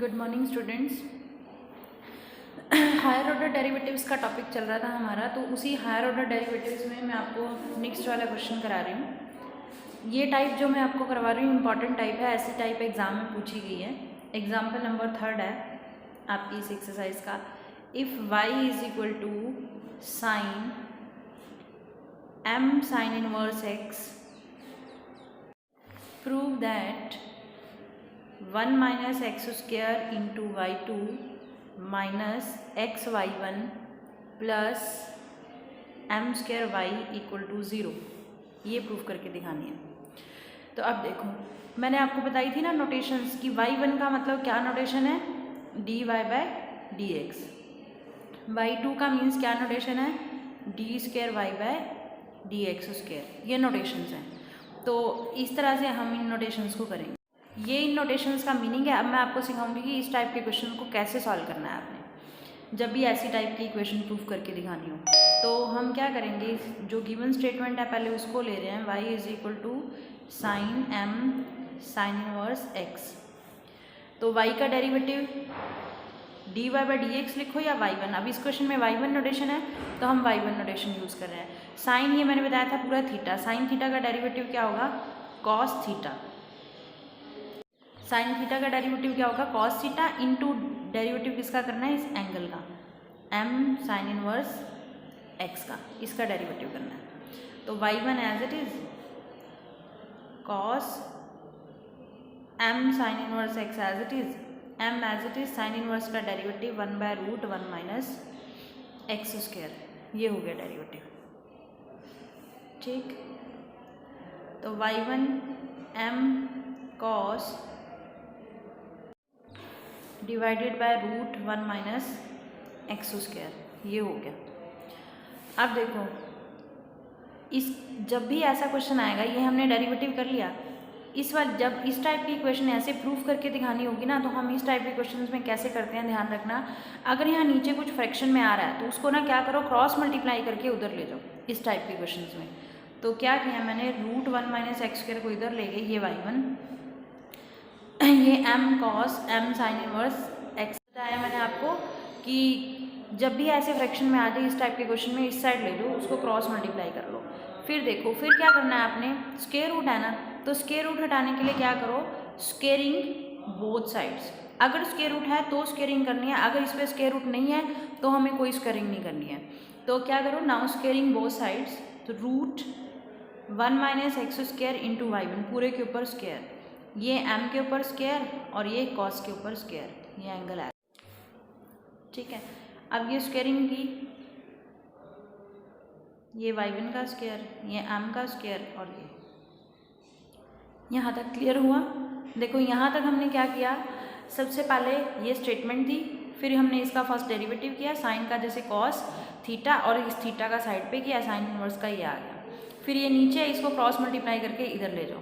Good morning students. Higher order derivatives का topic चल रहा था हमारा, तो उसी हायर ऑर्डर डेरिवेटिव्स में मैं आपको नेक्स्ट वाला क्वेश्चन करा रही हूँ। ये टाइप जो मैं आपको करवा रही हूँ इम्पॉर्टेंट टाइप है, ऐसी टाइप एग्जाम में पूछी गई है। एग्जाम्पल नंबर 3 है आपकी इस एक्सरसाइज का। If y is equal to sine m sine inverse x, prove that 1 minus x square into y two minus x y one plus m square y equal to 0, ये proof करके दिखानी है। तो अब देखो, मैंने आपको बताई थी ना नोटेशंस की, वाई वन का मतलब क्या नोटेशन है, d y by d x. Y two का मीन्स क्या नोटेशन है, d square y by d x square. ये नोटेशंस हैं। तो इस तरह से हम इन नोटेशंस को करेंगे। ये इन नोटेशंस का मीनिंग है। अब मैं आपको सिखाऊंगी कि इस टाइप के क्वेश्चन को कैसे सॉल्व करना है आपने, जब भी ऐसी टाइप की इक्वेशन प्रूफ करके दिखानी हो। तो हम क्या करेंगे, जो गिवन स्टेटमेंट है पहले उसको ले रहे हैं, y is equal to sine m sine inverse x। तो y का derivative d y by d x लिखो या y1। अब इस क्वेश्चन में y1 नोटेशन है तो हम y1 नोटेशन यूज़ कर रहे हैं। साइन, ये मैंने बताया था पूरा थीटा, साइन थीटा का डेरिवेटिव क्या होगा, कॉस थीटा। साइन थीटा का डेरिवेटिव क्या होगा, कॉस थीटा इंटू डेरिवेटिव किसका करना है, इस एंगल का, m साइन इनवर्स x का, इसका डेरिवेटिव करना है। तो y1 as it is cos m sine inverse x as it is, m as it is sine inverse का डेरिवेटिव 1/√1 माइनस एक्स स्क्वायर, ये हो गया डेरिवेटिव। ठीक, तो y1 m cos divided by √1 minus x square, ये हो गया। अब देखो, इस जब भी ऐसा क्वेश्चन आएगा, ये हमने डेरिवेटिव कर लिया। इस बार जब इस टाइप की इक्वेशन ऐसे प्रूफ करके दिखानी होगी ना, तो हम इस टाइप के क्वेश्चंस में कैसे करते हैं, ध्यान रखना। अगर यहाँ नीचे कुछ फ्रैक्शन में आ रहा है तो उसको ना क्या करो, क्रॉस मल्टीप्लाई करके उधर ले जाओ इस टाइप के क्वेश्चन में। तो क्या किया मैंने, √1 माइनस एक्स स्क्वायर को इधर ले गई, ये y1, ये m cos m sine inverse x। बताया मैंने आपको कि जब भी ऐसे फ्रैक्शन में आ जाए इस टाइप के क्वेश्चन में, इस साइड ले लो, उसको क्रॉस मल्टीप्लाई कर लो। फिर देखो, फिर क्या करना है आपने, स्क्वायर रूट है ना, तो स्क्वायर रूट हटाने के लिए क्या करो, स्क्वेयरिंग बोथ साइड्स। अगर स्क्वायर रूट है तो स्क्वेयरिंग करनी है, अगर इस पर स्क्वायर रूट नहीं है तो हमें कोई स्क्वेयरिंग नहीं करनी है। तो क्या करो, नाउ स्क्वेयरिंग बोथ साइड्स, तो √1 minus x square into y1, पूरे के ऊपर स्क्वायर, ये m के ऊपर स्क्वायर और ये cos के ऊपर स्क्वायर, ये एंगल है। ठीक है, अब ये स्क्वेयरिंग की, ये y1 का स्क्वायर, ये m का स्क्वायर और ये, यहाँ तक क्लियर हुआ। देखो यहाँ तक हमने क्या किया, सबसे पहले ये स्टेटमेंट थी, फिर हमने इसका फर्स्ट डेरिवेटिव किया, साइन का जैसे cos थीटा, और इस थीटा का साइड पे किया, साइन इनवर्स का ये आ गया। फिर ये नीचे इसको क्रॉस मल्टीप्लाई करके इधर ले जाओ,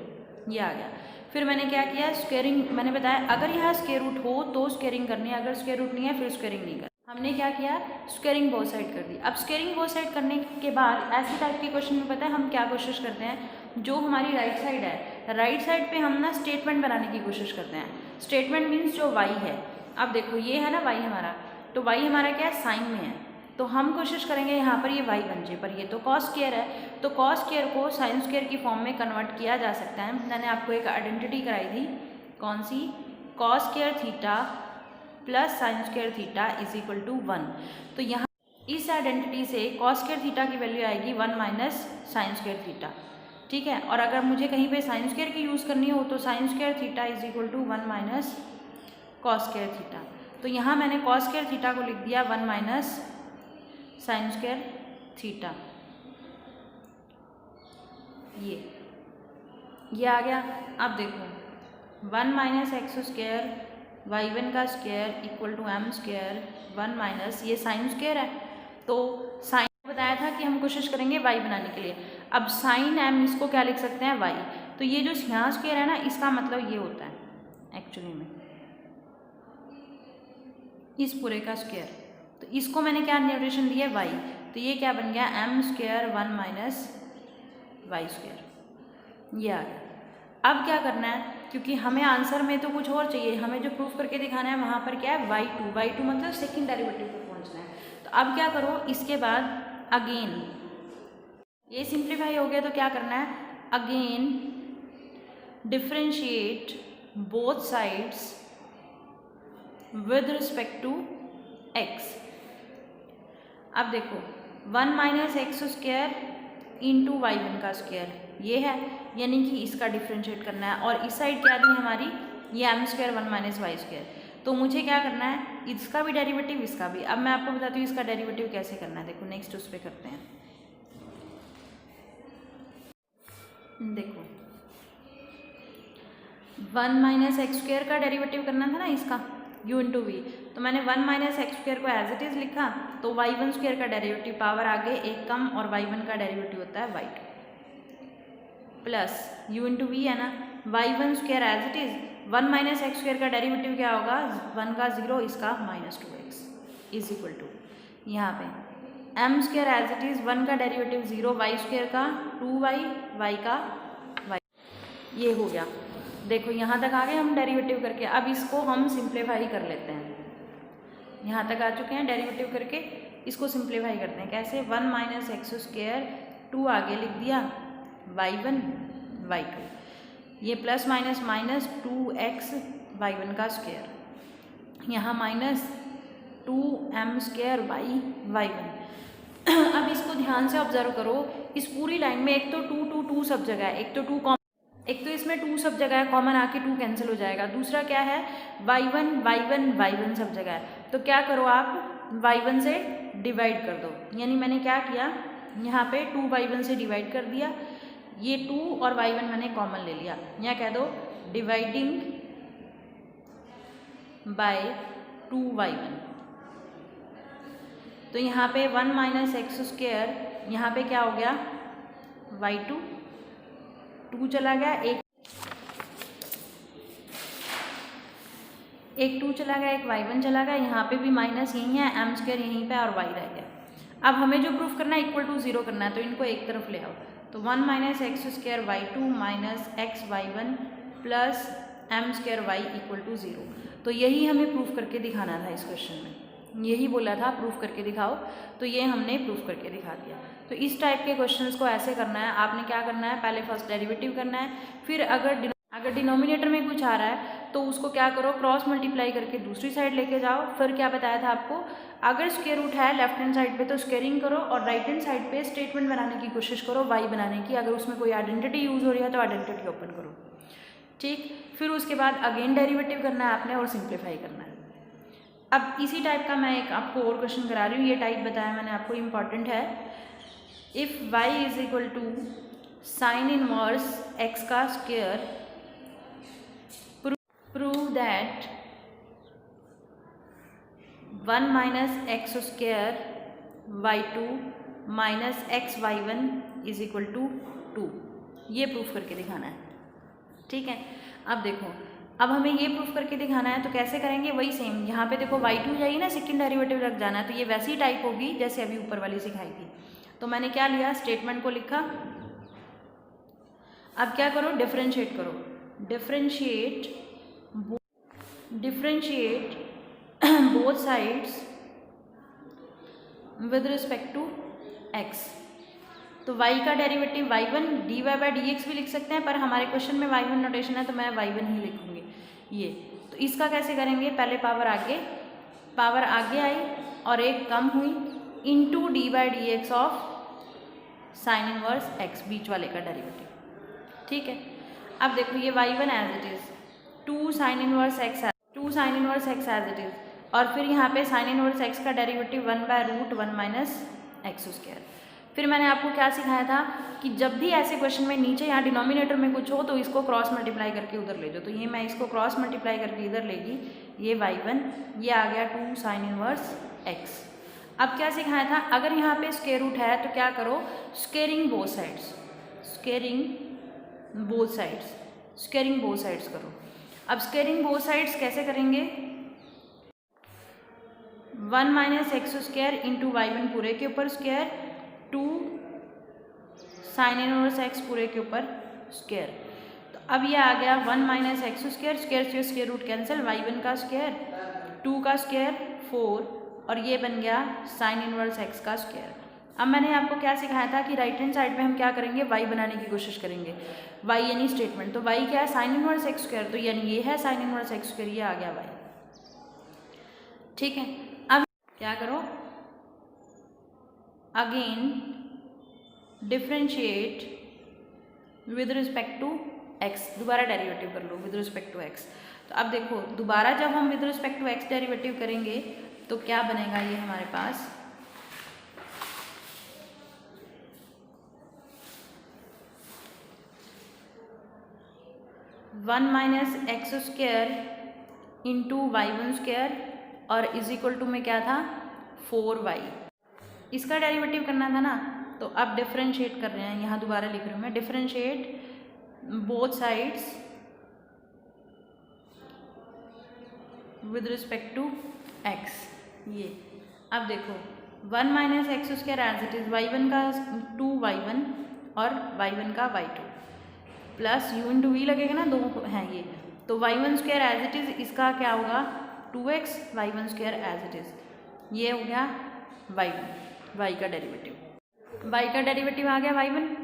ये आ गया। फिर मैंने क्या किया, स्क्वेयरिंग, मैंने बताया अगर यहाँ स्क्वायर रूट हो तो स्क्वेयरिंग करनी है, अगर स्क्वायर रूट नहीं है फिर स्क्वेयरिंग नहीं करनी। हमने क्या किया, स्क्वेयरिंग बोथ साइड कर दी। अब स्क्वेयरिंग बोथ साइड करने के बाद ऐसी टाइप के क्वेश्चन में पता है हम क्या कोशिश करते हैं, जो हमारी राइट साइड है, राइट साइड पे हम ना स्टेटमेंट बनाने की कोशिश करते हैं। स्टेटमेंट मीन्स जो y है। अब देखो ये है ना y हमारा, तो y हमारा क्या है, साइन में है, तो हम कोशिश करेंगे यहाँ पर ये y बन जाए, पर ये तो कॉस स्क्वायर है, तो कॉस स्क्वायर को साइन स्क्वायर की फॉर्म में कन्वर्ट किया जा सकता है। मैंने आपको एक आइडेंटिटी कराई थी, कौन सी, cos square theta plus sine square theta is equal to 1। तो यहाँ इस आइडेंटिटी से कॉस स्क्वायर थीटा की वैल्यू आएगी 1 माइनस साइन स्क्वायर थीटा। ठीक है, और अगर मुझे कहीं पे साइन स्क्वायर की यूज़ करनी हो तो sine square theta is equal to 1 minus cos square theta. तो यहाँ मैंने कॉस स्क्वायर थीटा को लिख दिया 1 माइनस साइन स्क्वायर थीटा, ये आ गया। अब देखो 1 माइनस एक्स स्क्वायर y1 का square equal to m square 1 minus, ये साइन स्क्वायर है, तो साइन बताया था कि हम कोशिश करेंगे y बनाने के लिए। अब साइन m, इसको क्या लिख सकते हैं, y। तो ये जो यहाँ स्क्वायर है ना, इसका मतलब ये होता है एक्चुअली में इस पूरे का स्क्वायर, तो इसको मैंने क्या नोटेशन दिया, y, तो ये क्या बन गया, m square 1 minus y square, ये आ गया। अब क्या करना है, क्योंकि हमें आंसर में तो कुछ और चाहिए, हमें जो प्रूफ करके दिखाना है वहाँ पर क्या है y2 मतलब सेकंड डेरिवेटिव पर पहुँचना है। तो अब क्या करो, इसके बाद अगेन ये सिंप्लीफाई हो गया तो क्या करना है, again differentiate both sides with respect to x। अब देखो 1 minus x square into y1 का स्क्वायर ये है, यानी कि इसका डिफ्रेंशिएट करना है, और इस साइड क्या दी हमारी, ये m square 1 minus y square. तो मुझे क्या करना है, इसका भी डेरिवेटिव इसका भी। अब मैं आपको बताती हूँ इसका डेरिवेटिव कैसे करना है। देखो नेक्स्ट उस पर करते हैं। देखो 1 माइनस एक्स स्क्वायर का डेरिवेटिव करना था ना इसका, u इंटू वी। तो मैंने 1 माइनस एक्स स्क्वायर को एज इट इज़ लिखा, तो y1 स्क्वायर का डेरिवेटिव पावर आगे एक कम, और y1 का डेरिवेटिव होता है y2 plus u into we है ना, y1 square as it is, 1 minus x square का डेरिवेटिव क्या होगा, 1 का 0, इसका -2x इज इक्वल टू यहाँ पे m square as it is, 1 का डेरिवेटिव 0, y स्क्वायर का 2y, y का y, ये हो गया। देखो यहाँ तक आ गए हम डेरिवेटिव करके। अब इसको हम सिंप्लीफाई कर लेते हैं, यहाँ तक आ चुके हैं, डेरिवेटिव करके इसको सिंप्लीफाई करते हैं। कैसे, 1 माइनस एक्स स्क्वायर 2 आगे लिख दिया, y1 y2, ये plus minus minus 2x y1 का स्क्वायर, यहाँ minus 2m square y y1। अब इसको ध्यान से ऑब्जर्व करो, इस पूरी लाइन में एक तो 2 2 2 सब जगह है, एक तो इसमें 2 सब जगह है, कॉमन आके 2 कैंसिल हो जाएगा। दूसरा क्या है, y1 y1 y1 सब जगह है। तो क्या करो आप, y1 से डिवाइड कर दो, यानी मैंने क्या किया, यहाँ पे 2y1 से डिवाइड कर दिया, ये 2 और y1 मैंने कॉमन ले लिया। यहाँ कह दो डिवाइडिंग बाय 2y1। तो यहाँ पे 1 माइनस एक्स स्क्वायर, यहाँ पे क्या हो गया, y2, 2 चला गया, एक 2 चला गया, एक y1 चला गया, यहाँ पे भी माइनस यहीं है, m स्क्वायर यहीं पे और y रह गया। अब हमें जो प्रूफ करना है इक्वल टू 0 करना है, तो इनको एक तरफ ले आओ। तो 1 minus x square y2 minus x y1 plus m square y equal to 0। तो यही हमें प्रूफ करके दिखाना था इस क्वेश्चन में, यही बोला था प्रूफ करके दिखाओ, तो ये हमने प्रूफ करके दिखा दिया। तो इस टाइप के क्वेश्चंस को ऐसे करना है। आपने क्या करना है, पहले फर्स्ट डेरिवेटिव करना है, फिर अगर डिनोमिनेटर में कुछ आ रहा है तो उसको क्या करो, क्रॉस मल्टीप्लाई करके दूसरी साइड लेके जाओ। फिर क्या बताया था आपको, अगर स्क्वायर रूट है लेफ्ट हैंड साइड पे तो स्क्वेयरिंग करो, और राइट हैंड साइड पे स्टेटमेंट बनाने की कोशिश करो y बनाने की। अगर उसमें कोई आइडेंटिटी यूज़ हो रही है तो आइडेंटिटी ओपन करो, ठीक। फिर उसके बाद अगेन डेरिवेटिव करना है आपने और सिंप्लीफाई करना है। अब इसी टाइप का मैं एक आपको और क्वेश्चन करा रही हूँ, ये टाइप बताया मैंने आपको, इम्पॉर्टेंट है। If y is equal to sine inverse x का square, prove that 1 minus x square y2 minus x y1 is equal to 2। ये प्रूफ करके दिखाना है, ठीक है। अब देखो, अब हमें ये प्रूफ करके दिखाना है, तो कैसे करेंगे, वही सेम। यहाँ पे देखो y2 जाइए ना, सेकंड डेरिवेटिव लग जाना है, तो ये वैसी टाइप होगी जैसे अभी ऊपर वाली सिखाई थी। तो मैंने क्या लिया, स्टेटमेंट को लिखा। अब क्या करो, डिफरेंशिएट करो, differentiate both sides with respect to x। तो y का derivative y1 dy by dx भी लिख सकते हैं, पर हमारे क्वेश्चन में y1 नोटेशन है तो मैं y1 ही लिखूंगी ये। तो इसका कैसे करेंगे, पहले पावर आगे आई और एक कम हुई, into d by d x of sine inverse x, बीच वाले का डेरिवेटिव, ठीक है। अब देखो ये y1 as it is, 2 sine inverse x as it is, और फिर यहाँ पे साइन इनवर्स x का डेरिवेटिव 1/√1 माइनस एक्स स्क्वायर। फिर मैंने आपको क्या सिखाया था कि जब भी ऐसे क्वेश्चन में नीचे यहाँ डिनोमिनेटर में कुछ हो तो इसको क्रॉस मल्टीप्लाई करके उधर ले जाओ। तो ये मैं इसको क्रॉस मल्टीप्लाई करके इधर लेगी, ये y1, ये आ गया 2 साइन इनवर्स x। अब क्या सिखाया था, अगर यहाँ पे स्क्वायर रूट है तो क्या करो, स्क्वेयरिंग बोथ साइड्स करो। अब स्क्वेयरिंग बोथ साइड्स कैसे करेंगे, 1 minus x square into y1 पूरे के ऊपर स्क्वायर, 2 साइन इनवर्स x पूरे के ऊपर स्क्वायर। तो अब ये आ गया 1 माइनस एक्स स्क्वायर, स्क्वायर से स्क्वायर रूट कैंसिल, y1 का स्क्वायर, 2 का स्क्वायर 4, और ये बन गया साइन इनवर्स एक्स का स्क्वायर। अब मैंने आपको क्या सिखाया था कि राइट हैंड साइड पे हम क्या करेंगे, y बनाने की कोशिश करेंगे, y यानी स्टेटमेंट, तो y क्या है, साइन इनवर्स एक्स स्क्वायर, तो यानी ये है साइन इनवर्स एक्स स्क्वायर, ये आ गया y। ठीक है, अब क्या करो, again differentiate with respect to x, दोबारा डेरिवेटिव कर लो विद रिस्पेक्ट टू x। तो अब देखो दोबारा जब हम with respect to x derivative करेंगे तो क्या बनेगा, ये हमारे पास one minus x square into y1 square और इज इक्वल टू में क्या था 4y, इसका डेरिवेटिव करना था ना। तो अब डिफरेंशिएट कर रहे हैं, यहाँ दोबारा लिख रही हूँ मैं, differentiate both sides with respect to x। ये अब देखो 1 minus x square as it is, y1 का 2y1 और y1 का y2 plus u into v लगेगा ना, दो हैं ये, तो y1 square as it is, इसका क्या होगा 2x, y1 square as it is, ये हो गया y1, y का डेरिवेटिव, y का डेरिवेटिव आ गया y1।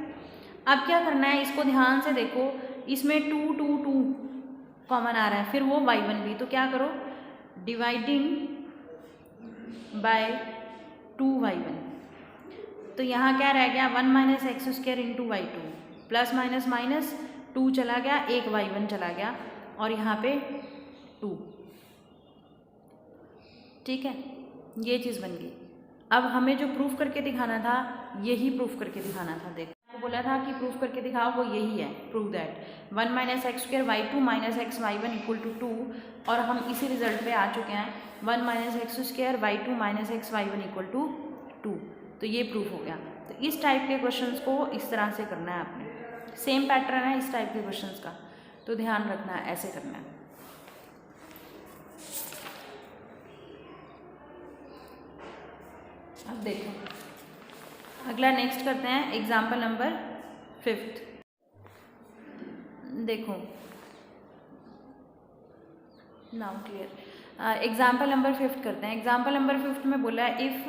अब क्या करना है, इसको ध्यान से देखो, इसमें 2 2 2 कॉमन आ रहा है, फिर वो y1 भी, तो क्या करो डिवाइडिंग बाय 2y1, तो यहाँ क्या रह गया 1 minus x square into y2, plus minus minus 2 चला गया, एक y1 चला गया, और यहाँ पे 2। ठीक है, ये चीज़ बन गई। अब हमें जो प्रूफ करके दिखाना था, यही प्रूफ करके दिखाना था। देखो आपको बोला था कि प्रूफ करके दिखाओ, वो यही है, prove that 1 minus x square y2 minus x y1 equal to 2, और हम इसी रिजल्ट पे आ चुके हैं, 1 minus x square y2 minus x y1 equal to 2, तो ये प्रूफ हो गया। तो इस टाइप के क्वेश्चंस को इस तरह से करना है आपने, सेम पैटर्न है इस टाइप के क्वेश्चंस का, तो ध्यान रखना है, ऐसे करना है। अब देखो अगला नेक्स्ट करते हैं एग्जाम्पल नंबर 5। देखो नाउ क्लियर, एग्जाम्पल नंबर 5 करते हैं। एग्जाम्पल नंबर 5 में बोला है if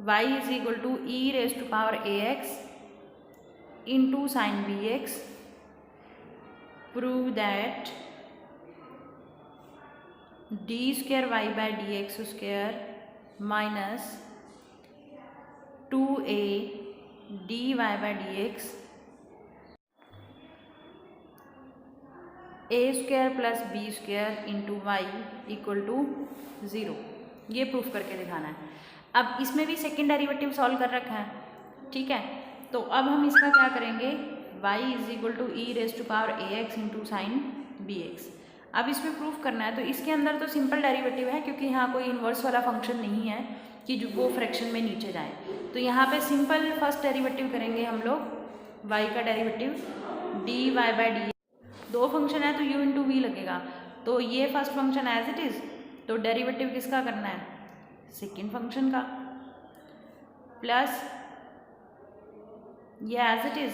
y is equal to e raise to power ax into sine bx, prove that d square y by d x square minus 2a dy by dx a square plus b square into y equal to 0, ये proof करके दिखाना है। अब इसमें भी second derivative solve कर रखा है, ठीक है, तो अब हम इसका क्या करेंगे, y is equal to e raise to power ax into sine bx। अब इसमें प्रूफ करना है, तो इसके अंदर तो सिंपल डेरिवेटिव है, क्योंकि यहाँ कोई इन्वर्स वाला फंक्शन नहीं है कि जो वो फ्रैक्शन में नीचे जाए, तो यहाँ पे सिंपल फर्स्ट डेरिवेटिव करेंगे हम लोग, y का डेरिवेटिव dy बाय डी, दो फंक्शन है तो u इंटू वी लगेगा, तो ये first function as it is, तो डेरिवेटिव किसका करना है, सेकेंड फंक्शन का, प्लस ये एज इट इज़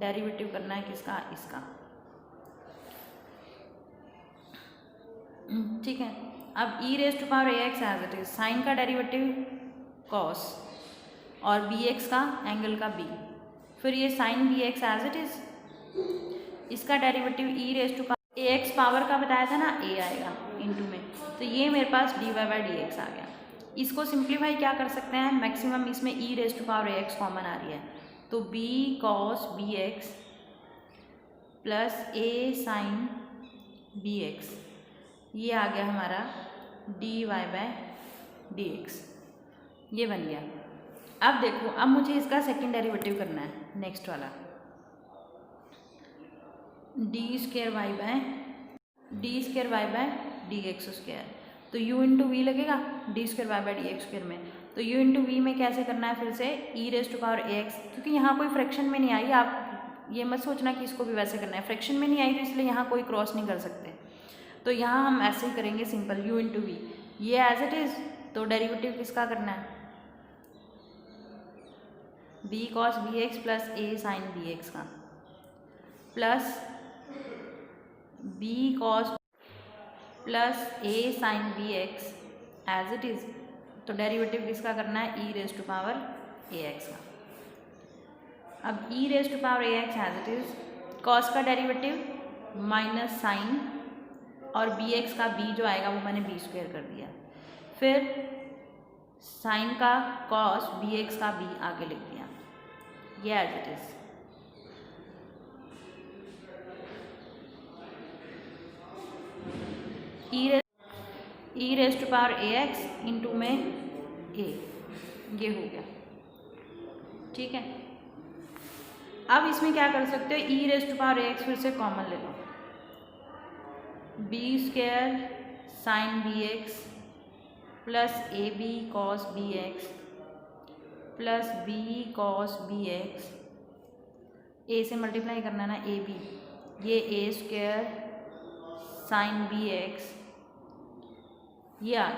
डेरिवेटिव करना है किसका, इसका। ठीक है, अब e raise to power ax as it is, sine का डेरिवेटिव cos और bx का एंगल का b, फिर ये sine bx as it is, इसका derivative e raise to power ax power का बताया था ना, a आएगा इनटू में, तो ये मेरे पास dy बाय dx आ गया। इसको सिंप्लीफाई क्या कर सकते हैं, मैक्सिमम इसमें e raise to power ax common आ रही है, तो b cos bx plus a sine bx, ये आ गया हमारा dy बाय dx, ये बन गया। अब देखो, अब मुझे इसका सेकेंड डेरिवेटिव करना है, नेक्स्ट वाला d square y by d x square, तो u इंटू वी लगेगा d square y by d x square में, तो u इंटू वी में कैसे करना है, फिर से e raise to power ax, क्योंकि यहाँ कोई फ्रैक्शन में नहीं आई, आप ये मत सोचना कि इसको भी वैसे करना है, फ्रैक्शन में नहीं आई तो इसलिए यहाँ कोई क्रॉस नहीं कर सकते, तो यहाँ हम ऐसे ही करेंगे सिंपल u इंटू वी, ये एज इट इज़, तो डेरिवेटिव किसका करना है, b cos bx plus a sine bx का, plus b cos plus a sine b x as it is. तो डेरिवेटिव किसका करना है, e raise to power a x का। अब e raise to power a x as it is, cos का derivative minus sine और b x का b जो आएगा वो मैंने बी स्क्वायर कर दिया, फिर साइन का कॉस बी एक्स का बी आगे लिख दिया, ये as it is. E raise to power a x into में ए, ये हो गया, ठीक है। अब इसमें क्या कर सकते हो, e raise to power a x फिर से कॉमन ले लो, b square sine b x plus a b cos b x plus b cos b x, a से मल्टीप्लाई करना ना ए बी, ये a square sine b x, ये आ।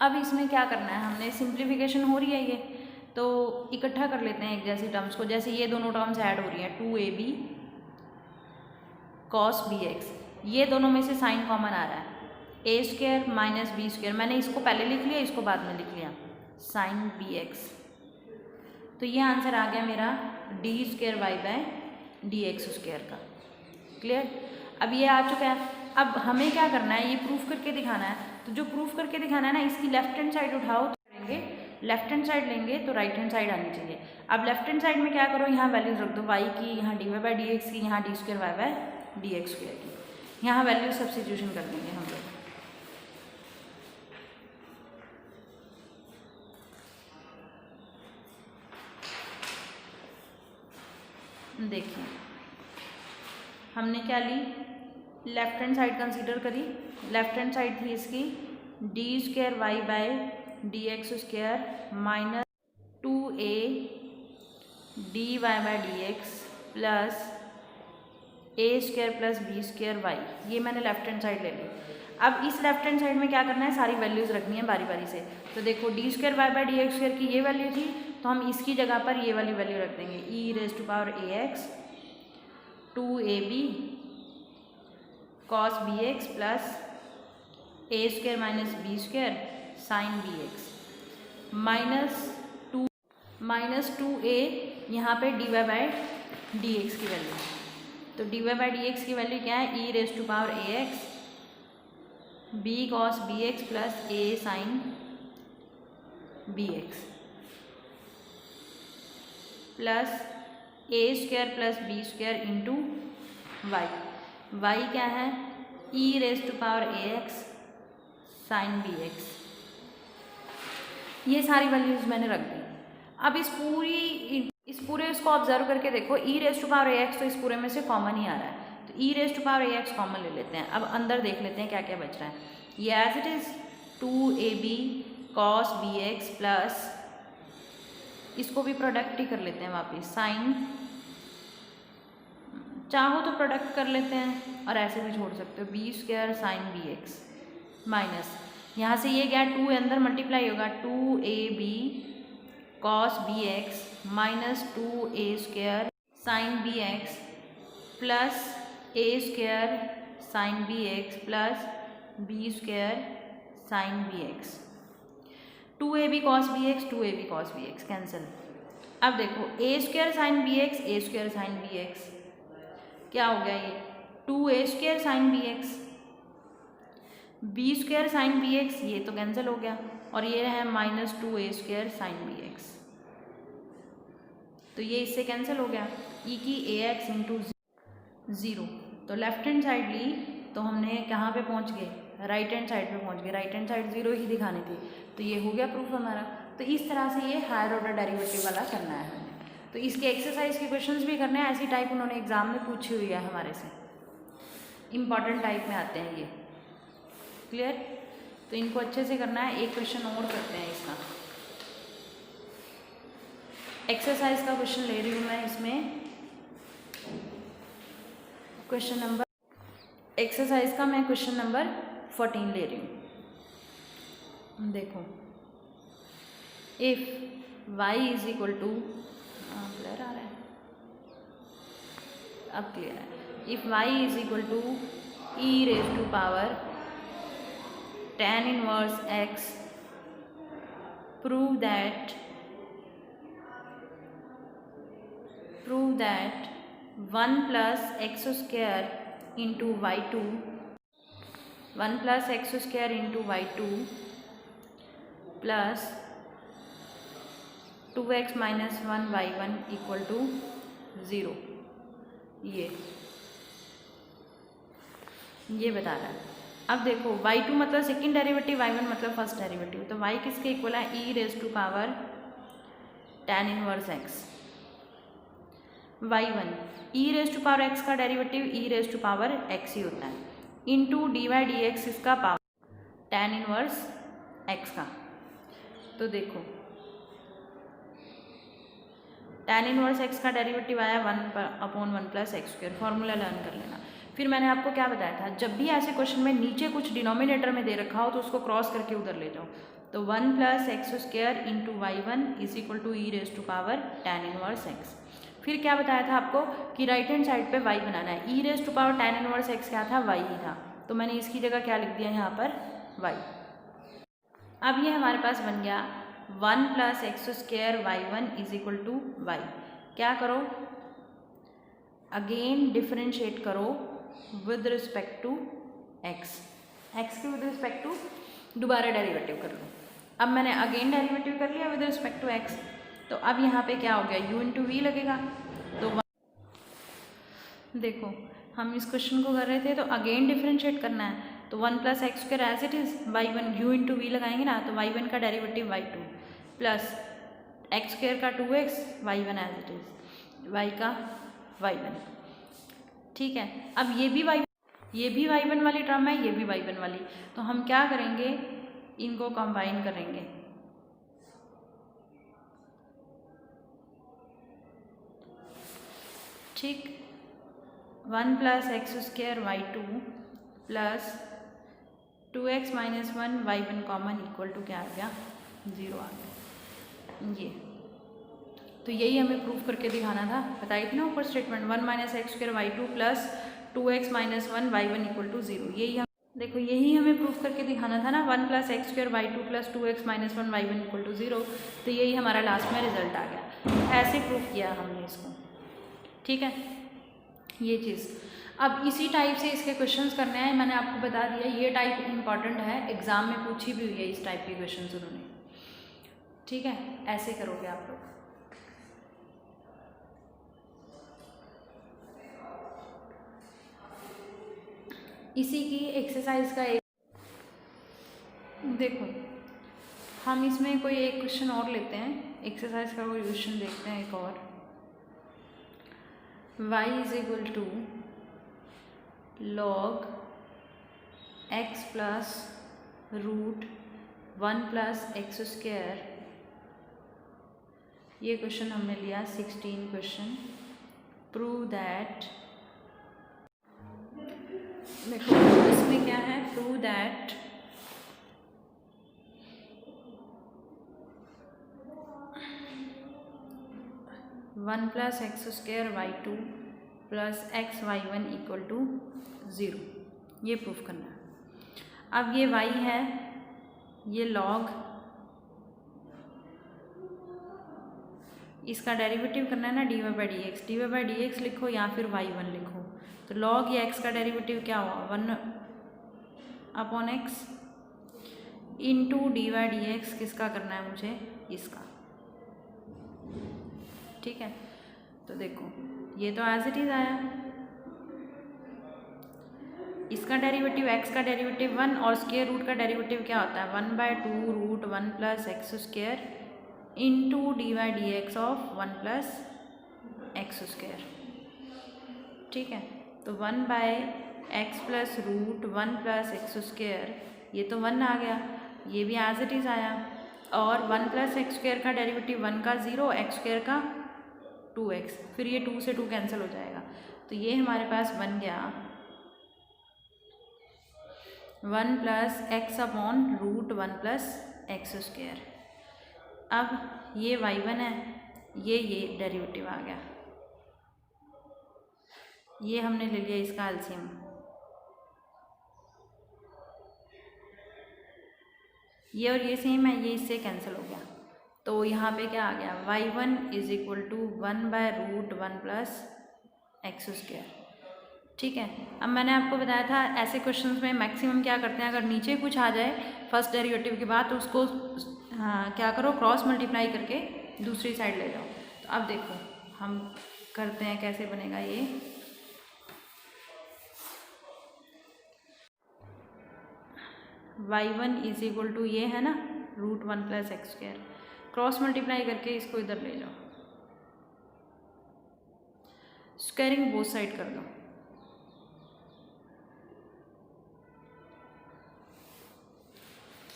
अब इसमें क्या करना है, हमने सिंप्लीफिकेशन हो रही है ये, तो इकट्ठा कर लेते हैं एक जैसी टर्म्स को। जैसे ये दोनों टर्म्स ऐड हो रही हैं, 2ab कॉस बी एक्स, ये दोनों में से साइन कॉमन आ रहा है, ए स्क्वायर माइनस बी स्क्वायर, मैंने इसको पहले लिख लिया, इसको बाद में लिख लिया, साइन बी एक्स। तो ये आंसर आ गया मेरा d square y by d x square का। क्लियर, अब ये आ चुका है। अब हमें क्या करना है, ये प्रूफ करके दिखाना है। तो जो प्रूफ करके दिखाना है ना, इसकी लेफ्ट हैंड साइड उठाओ तो करेंगे, लेफ्ट हैंड साइड लेंगे तो राइट हैंड साइड आनी चाहिए। अब लेफ्ट हैंड साइड में क्या करो, यहाँ वैल्यूज रख दो, वाई की यहाँ d y by d x की, यहाँ d square y by d x square की, यहाँ वैल्यू सब्स्टिट्यूशन कर देंगे हम लोग। देखिए हमने क्या ली, लेफ्ट हैंड साइड कंसीडर करी, लेफ्ट हैंड साइड थी इसकी d square y by d x square minus 2a d y by d x plus a square plus b square y, ये मैंने लेफ्ट हैंड साइड ले ली। अब इस left hand side में क्या करना है, सारी वैल्यूज़ रखनी है बारी बारी से। तो देखो d square y by d x square की ये वैल्यू थी, तो हम इसकी जगह पर ये वाली वैल्यू रख देंगे, e raise to power a x 2ab cos b x plus a square minus b square sine b x minus 2a यहाँ पे d y by d x की वैल्यू। तो d y by d x की value क्या है, e raise to power a x b cos b x plus a sine b x plus a square plus b square into y, y क्या है, e raise to power a x sine b x. ये सारी values मैंने रख दी। अब इस पूरे इसको ऑब्जर्व करके देखो, e raise to power a x तो इस पूरे में से कॉमन ही आ रहा है, तो e raise to power a x common ले लेते हैं। अब अंदर देख लेते हैं क्या क्या बच रहा है। ये as it is 2ab cos b x plus, इसको भी प्रोडक्ट ही कर लेते हैं वापिस, साइन, चाहो तो प्रोडक्ट कर लेते हैं और ऐसे भी छोड़ सकते हो, b square sine b x minus, यहाँ से ये क्या 2 अंदर मल्टीप्लाई होगा, 2ab cos b x minus 2a square sine b x plus a square sine b x plus b square sine b x, 2ab cos b x 2ab cos b x cancel. अब देखो a square sine b x a square sine b x क्या हो गया, ये 2a square sine b x, B square sine b x ये तो cancel हो गया, और ये है minus 2a square sine b x, तो ये इससे कैंसिल हो गया, ई की ए एक्स इंटू 0। तो लेफ्ट हैंड साइड ली तो हमने कहाँ पे पहुँच गए, राइट हैंड साइड पे पहुँच गए, राइट हैंड साइड 0 ही दिखानी थी, तो ये हो गया प्रूफ हमारा। तो इस तरह से ये हायर ऑर्डर डेरिवेटिव वाला करना है हमें। तो इसके एक्सरसाइज के क्वेश्चंस भी करने हैं, ऐसी टाइप उन्होंने एग्जाम में पूछी हुई है हमारे से, इम्पॉर्टेंट टाइप में आते हैं ये। क्लियर, तो इनको अच्छे से करना है। एक क्वेश्चन और करते हैं इसका, एक्सरसाइज का क्वेश्चन ले रही हूँ मैं इसमें, क्वेश्चन नंबर, एक्सरसाइज का मैं क्वेश्चन नंबर 14 ले रही हूँ। देखो, if y is equal to, clear आ रहा है, अब क्लियर है, if y is equal to e raise to power tan inverse x, prove that 1 plus x square into y2 plus 2x minus 1 y1 equal to 0। ये बता रहा है। अब देखो y2 मतलब सेकेंड डेरिवेटिव, y1 मतलब फर्स्ट डेरिवेटिव, तो y किसके इक्वल है, e raise to power tan inverse x। y1 e raise to power x का derivative e raise to power x ही होता है, into d y d x इसका power tan inverse x का। तो देखो tan इनवर्स x का derivative आया 1/1 plus x square, formula learn कर लेना। फिर मैंने आपको क्या बताया था, जब भी ऐसे क्वेश्चन में नीचे कुछ डिनोमिनेटर में दे रखा हो तो उसको क्रॉस करके उधर ले जाओ। तो 1 plus x square into y1 is equal to e raise to power tan inverse x। फिर क्या बताया था आपको कि राइट हैंड साइड पे y बनाना है, e raise to power tan inverse x क्या था, y ही था, तो मैंने इसकी जगह क्या लिख दिया यहाँ पर y। अब ये हमारे पास बन गया 1 plus x square y1 is equal to y। क्या करो, अगेन डिफरेंशिएट करो विद रिस्पेक्ट टू x के विद रिस्पेक्ट टू दोबारा डेरिवेटिव कर लो। अब मैंने अगेन डेरिवेटिव कर लिया विद रिस्पेक्ट टू x, तो अब यहाँ पे क्या हो गया, u इंटू वी लगेगा। तो देखो हम इस क्वेश्चन को कर रहे थे तो अगेन डिफरेंशिएट करना है, तो 1 plus x square as it is y1 u into v लगाएंगे ना, तो y1 का derivative y2 plus x square का 2x y1 as it is y का y1। ठीक है, अब ये भी y1 वाली टर्म है, ये भी y1 वाली, तो हम क्या करेंगे, इनको कंबाइन करेंगे। ठीक, 1 plus x square y2 plus 2x minus 1 y1 common equal to क्या आ गया, 0 आ गया। ये तो यही हमें प्रूफ करके दिखाना था, बताई थी ना ऊपर statement, 1 minus x square y2 plus 2x minus 1 y1 equal to 0। यही हम देखो यही हमें प्रूफ करके दिखाना था ना, 1 plus x square y2 plus 2x minus 1 y1 equal to 0। तो यही हमारा लास्ट में रिजल्ट आ गया, ऐसे प्रूफ किया हमने इसको। ठीक है, ये चीज़। अब इसी टाइप से इसके क्वेश्चंस करने हैं, मैंने आपको बता दिया ये टाइप इंपॉर्टेंट है, एग्जाम में पूछी भी हुई है इस टाइप के क्वेश्चंस उन्होंने। ठीक है, ऐसे करोगे आप लोग। इसी की एक्सरसाइज का एक देखो, हम इसमें कोई एक क्वेश्चन और लेते हैं, एक्सरसाइज का कोई क्वेश्चन देखते हैं एक और। y is equal to log x plus root 1 plus x square. ये क्वेश्चन हमने लिया 16 क्वेश्चन। प्रूव दैट, देखो इसमें क्या है, prove that one plus x square y2 plus x y1 equal to 0, ये प्रूफ करना है। अब ये y है, ये log, इसका डेरिवेटिव करना है ना dy बाई डी एक्स लिखो या फिर y1 लिखो। तो log ये x का डेरिवेटिव क्या हुआ, 1/x into d y d x, किसका करना है मुझे, इसका। ठीक है, तो देखो ये तो एज इट इज़ आया, इसका डेरिवेटिव x का डेरिवेटिव 1 और स्क्वायर रूट का डेरिवेटिव क्या होता है, 1/2 root 1 plus x square into d y d x of 1 plus x square. ठीक है, तो 1/x plus root 1 plus x square, ये तो 1 आ गया, ये भी एज इट इज़ आया, और 1 प्लस एक्स स्क्वायर का डेरिवेटिव 1 का 0, एक्स स्क्वायर का 2x, फिर ये 2 से 2 कैंसिल हो जाएगा, तो ये हमारे पास बन गया 1 plus x upon root 1 plus x square. अब ये y1 है, ये डेरिवेटिव आ गया, ये हमने ले लिया इसका एलसीएम, ये और ये सेम है, ये इससे कैंसिल हो गया। तो यहाँ पे क्या आ गया, y1 is equal to 1/√1 plus x square. ठीक है, अब मैंने आपको बताया था ऐसे क्वेश्चंस में मैक्सिमम क्या करते हैं, अगर नीचे कुछ आ जाए फर्स्ट डेरिवेटिव के बाद तो उसको क्या करो, क्रॉस मल्टीप्लाई करके दूसरी साइड ले जाओ। तो अब देखो हम करते हैं कैसे बनेगा ये। y1 इज इक्वल टू ये है ना √1 plus x square, cross multiply करके इसको इधर ले जाओ, स्क्वायरिंग बोथ साइड कर दो।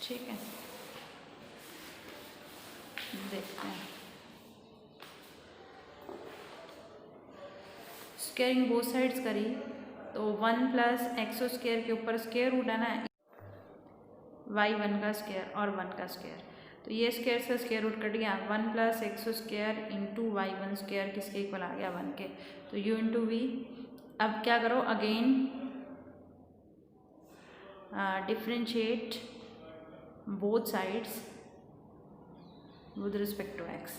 ठीक है, देखते हैं, स्क्वायरिंग बोथ साइड्स करी तो 1 प्लस एक्स स्क्वायर के ऊपर स्क्वायर रूट है ना y1 का स्क्वायर और 1 का स्क्वायर, तो ये स्क्वायर से स्क्वायर रूट कट गया, 1 plus x square into y1 square किसके इक्वल आ गया 1 के, तो u इंटू वी। अब क्या करो, again differentiate both sides with respect to x।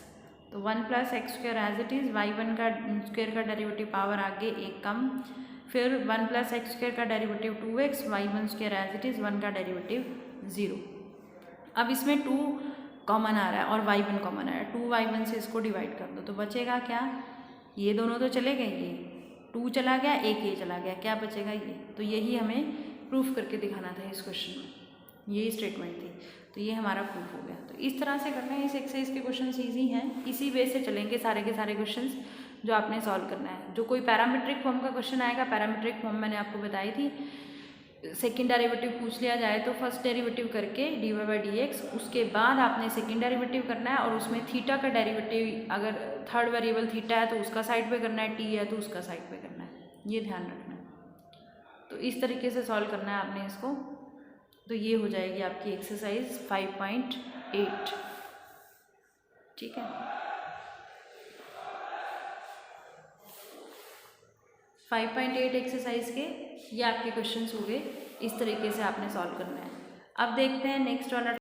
तो 1 plus x square as it is, y1 का स्क्वायर का डेरिवेटिव पावर आगे एक कम, फिर 1 प्लस एक्स स्क्वायर का derivative 2x, y1 square as it is, 1 का डेरिवेटिव 0। अब इसमें 2 कॉमन आ रहा है और y1 कॉमन आ रहा है, 2y1 से इसको डिवाइड कर दो तो बचेगा क्या, ये दोनों तो चले गए, ये 2 चला गया, एक ये चला गया, क्या बचेगा ये। तो यही हमें प्रूफ करके दिखाना था इस क्वेश्चन में, यही स्टेटमेंट थी, तो ये हमारा प्रूफ हो गया। तो इस तरह से करना है, इस एक्सरसाइज के क्वेश्चन ईजी हैं, इसी वे से चलेंगे सारे के सारे क्वेश्चन जो आपने सॉल्व करना है। जो कोई पैरामीट्रिक फॉर्म का क्वेश्चन आएगा, पैरामीट्रिक फॉर्म मैंने आपको बताई थी, सेकेंड डेरिवेटिव पूछ लिया जाए तो फर्स्ट डेरिवेटिव करके dy/dx, उसके बाद आपने सेकेंड डेरिवेटिव करना है और उसमें थीटा का डेरिवेटिव, अगर थर्ड वेरिएबल थीटा है तो उसका साइड पे करना है, टी है तो उसका साइड पे करना है, ये ध्यान रखना है। तो इस तरीके से सॉल्व करना है आपने इसको। तो ये हो जाएगी आपकी एक्सरसाइज 5.8। ठीक है, 5.8 एक्सरसाइज के ये आपके क्वेश्चंस हो गए, इस तरीके से आपने सॉल्व करना है। अब देखते हैं नेक्स्ट वाला